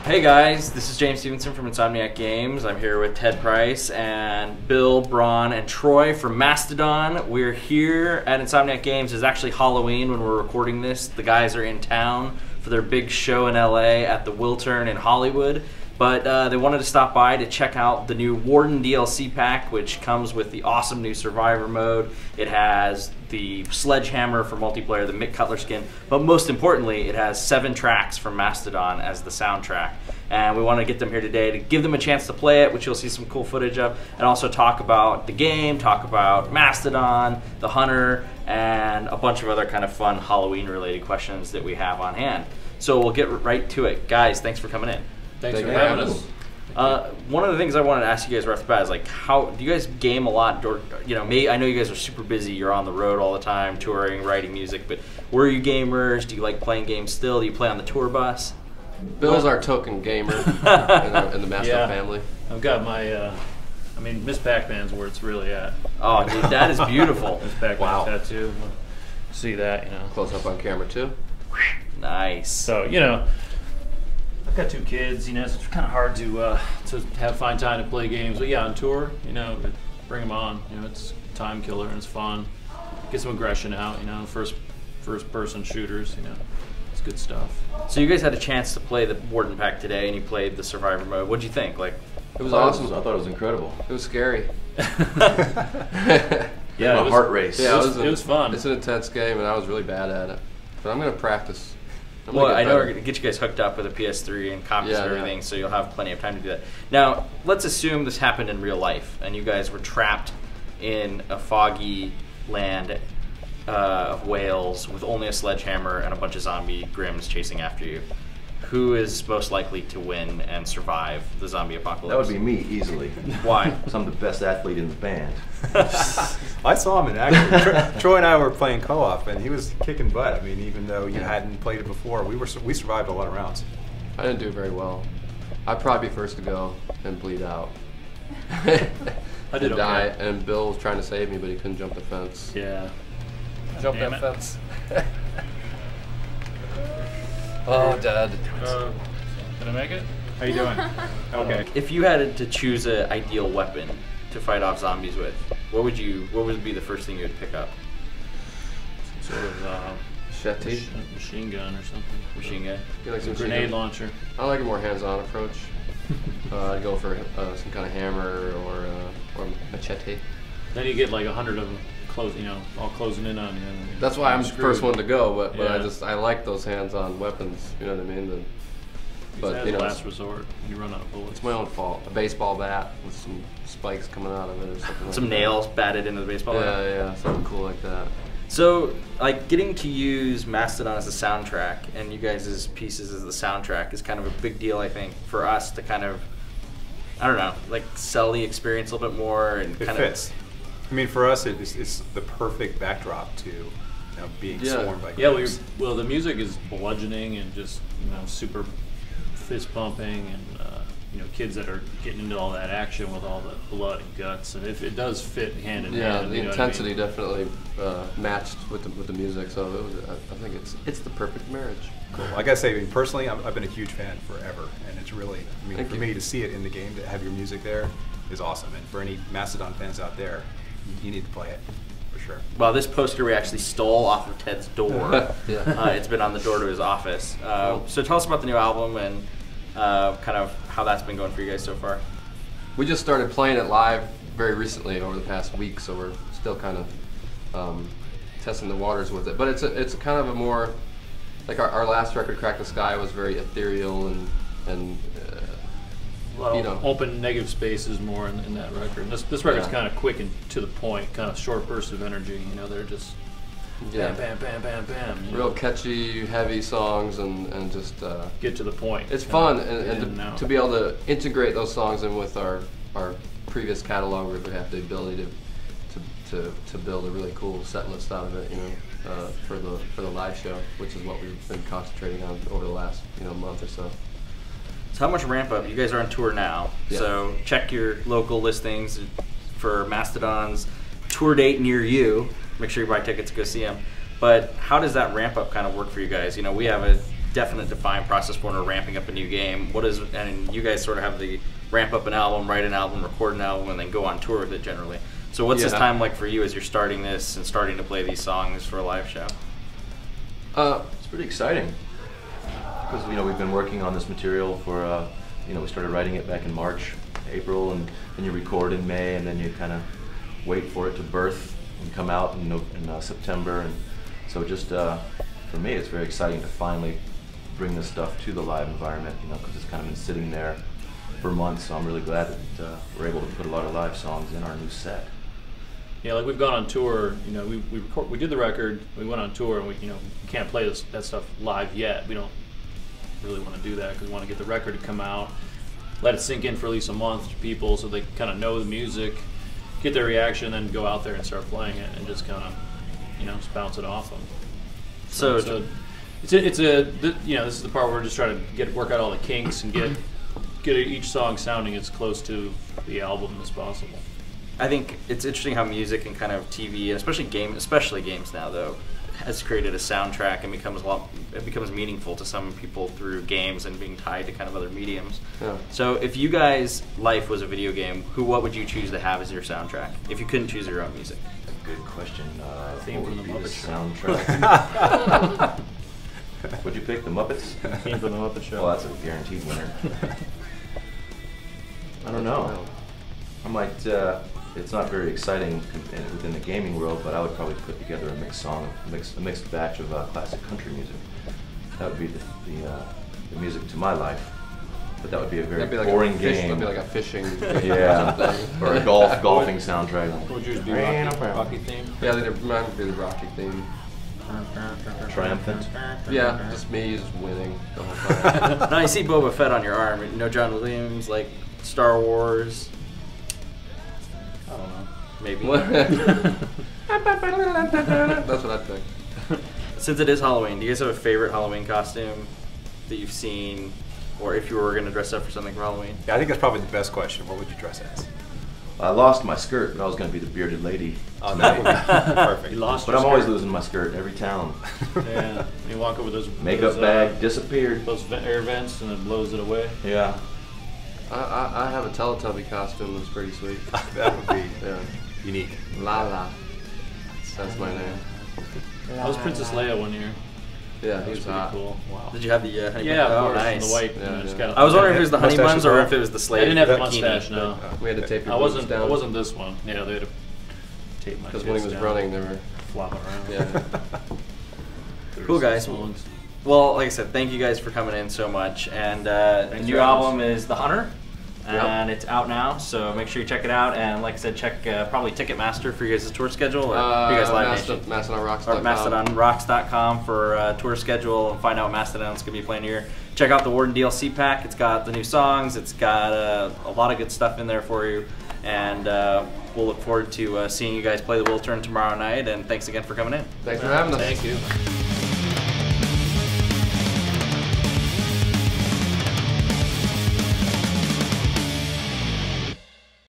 Hey guys, this is James Stevenson from Insomniac Games. I'm here with Ted Price and Bill, Braun, and Troy from Mastodon. We're here at Insomniac Games. It's actually Halloween when we're recording this. The guys are in town for their big show in LA at the Wiltern in Hollywood. But they wanted to stop by to check out the new Warden DLC pack, which comes with the awesome new Survivor mode. It has the Sledgehammer for multiplayer, the Mick Cutler skin, but most importantly, it has 7 tracks from Mastodon as the soundtrack. And we want to get them here today to give them a chance to play it, which you'll see some cool footage of, and also talk about the game, talk about Mastodon, the Hunter, and a bunch of other kind of fun Halloween-related questions that we have on hand. So we'll get right to it. Guys, thanks for coming in. Thanks for having us. One of the things I wanted to ask you guys right off the bat is, like, how do you guys game a lot? Or, you know, I know you guys are super busy. You're on the road all the time, touring, writing music. But were you gamers? Do you like playing games still? Do you play on the tour bus? Bill's our token gamer in the Mastodon family. I've got my, Miss Pac-Man's where it's really at. Oh, dude, that is beautiful. Miss Pac-Man tattoo. See that, you know. Close up on camera too. Nice. So, you know, I've got 2 kids, you know, so it's kind of hard to find time to play games. But yeah, on tour, you know, bring them on. You know, it's a time killer and it's fun. Get some aggression out, you know, first person shooters, you know. It's good stuff. So you guys had a chance to play the Warden pack today, and you played the Survivor mode. What'd you think? Like, it was awesome. I thought it was incredible. It was scary. Yeah, a heart race. Yeah, it was fun. It's an intense game, and I was really bad at it. But I'm going to practice. Well, I know we're going to get you guys hooked up with a PS3 and copies of everything, so you'll have plenty of time to do that. Now, let's assume this happened in real life, and you guys were trapped in a foggy land of Wales with only a sledgehammer and a bunch of zombie grims chasing after you. Who is most likely to win and survive the zombie apocalypse? That would be me, easily. Why? Because I'm the best athlete in the band. I saw him in action. Troy and I were playing co-op, and he was kicking butt. I mean, even though you hadn't played it before, we survived a lot of rounds. I didn't do very well. I'd probably be first to go and bleed out. I did die, okay. and Bill was trying to save me, but he couldn't jump the fence. Yeah. Jump that fence. Oh, Dad. Did I make it? How you doing? Okay. If you had to choose an ideal weapon to fight off zombies with, what would be the first thing you would pick up? Some sort of machine gun or something. Machine gun? Like some grenade launcher. I like a more hands-on approach. I'd go for some kind of hammer or machete. Then you get like 100 of them all closing in on you. That's why I'm the first one to go, but Yeah. I like those hands-on weapons. You know what I mean? But you know, last resort, you run out of bullets. It's my own fault. A baseball bat with some spikes coming out of it or something. Some nails batted into the baseball bat? Yeah, something cool like that. So, like, getting to use Mastodon as a soundtrack and you guys' pieces as the soundtrack is kind of a big deal, I think, for us to kind of, I don't know, like, sell the experience a little bit more and It kind fits. I mean, for us, it's the perfect backdrop to being swarmed by games. Yeah, the music is bludgeoning and just super fist pumping and kids that are getting into all that action with all the blood and guts, and it does fit hand in hand. Yeah, the intensity definitely matched with the music, so I think it's the perfect marriage. Cool. I gotta say, personally, I've been a huge fan forever, and it's really, for me to see it in the game, to have your music there, is awesome. And for any Mastodon fans out there, you need to play it, for sure. Well, this poster we actually stole off of Ted's door. It's been on the door to his office. So tell us about the new album and kind of how that's been going for you guys so far. We just started playing it live very recently over the past week, so we're still kind of testing the waters with it. But it's kind of a more, like our last record, Crack the Sky, was very ethereal and open negative spaces more in that record. This record's kind of quick and to the point, kind of short bursts of energy. They're just bam, bam, bam, bam, bam. Real catchy, heavy songs and just get to the point. It's fun and to be able to integrate those songs in with our previous catalog, where we have the ability to build a really cool set list out of it, for the live show, which is what we've been concentrating on over the last month or so. So how much ramp up? You guys are on tour now, so check your local listings for Mastodon's tour date near you. Make sure you buy tickets to go see them. But how does that ramp up kind of work for you guys? We have definite defined process when we're ramping up a new game. What is, and you guys sort of have the ramp up an album, write an album, record an album, and then go on tour with it generally. So what's this time like for you as you're starting this and starting to play these songs for a live show? It's pretty exciting because we've been working on this material for we started writing it back in March, April, and then you record in May, and then you kind of wait for it to birth and come out in September. And so just for me, it's very exciting to finally bring this stuff to the live environment, because it's kind of been sitting there for months. So I'm really glad that we're able to put a lot of live songs in our new set. Yeah, like we've gone on tour. We did the record. We went on tour, and we can't play that stuff live yet. We don't really want to do that because we want to get the record to come out, let it sink in for at least a month to people, so they kind of know the music, get their reaction, then go out there and start playing it, and just kind of just bounce it off them. So this is the part where we're just trying to work out all the kinks and get each song sounding as close to the album as possible. I think it's interesting how music and kind of TV, and especially games now, though, has created a soundtrack and becomes meaningful to some people through games and being tied to kind of other mediums. Yeah. So if you guys' life was a video game, what would you choose to have as your soundtrack if you couldn't choose your own music? Good question. Theme What from would the be the Muppet soundtrack? What'd you pick? The Muppets? Theme from the Muppet Show. Well, that's a guaranteed winner. I don't know. I might. It's not very exciting within the gaming world, but I would probably put together a mixed batch of classic country music. That would be the music to my life. But that would be a very boring game. That'd be like a fishing game. Yeah, or a golfing soundtrack. What would yours be? Rocky theme? Yeah, I think mine would be the Rocky theme. Triumphant. Yeah, just me just winning the whole time. Now you see Boba Fett on your arm. John Williams, like Star Wars. I don't know. Maybe. That's what I'd pick. Since it is Halloween, do you guys have a favorite Halloween costume that you've seen, or if you were going to dress up for something for Halloween? Yeah, I think that's probably the best question. What would you dress as? I lost my skirt, but I was going to be the bearded lady. Oh, that would be perfect. You lost But your I'm always skirt. losing my skirt every town. Yeah, you walk over those Makeup bag disappeared. those air vents, and it blows it away. Yeah. I have a Teletubby costume that's pretty sweet. That would be Yeah. unique. Lala. That's my name. I was Princess Leia one year. Yeah, That he was was pretty hot. cool. Wow. Did you have the honey Yeah, bun? of Oh, course. nice. The white. Yeah, Just yeah. got I was wondering if it was the honey Mustache buns as or well? if it was the I slave. didn't have the bikini. mustache, no. We had to tape your I boobs wasn't. down. I wasn't this one. Yeah, they had to tape my. Because when he tits was down, running, they were. flopping around. Yeah. Cool, guys. Well, like I said, thank you guys for coming in so much. And the Thanks new for having album is The Hunter, Yep. and it's out now. So make sure you check it out. And like I said, check probably Ticketmaster for your guys' tour schedule, or you guys Live Nation. MastodonRocks.com. Or MastodonRocks.com for tour schedule and find out what Mastodon's going to be playing here. Check out the Warden DLC pack. It's got the new songs. It's got a lot of good stuff in there for you. And we'll look forward to seeing you guys play the Will Turn tomorrow night. And thanks again for coming in. Thanks for having us. Thank you.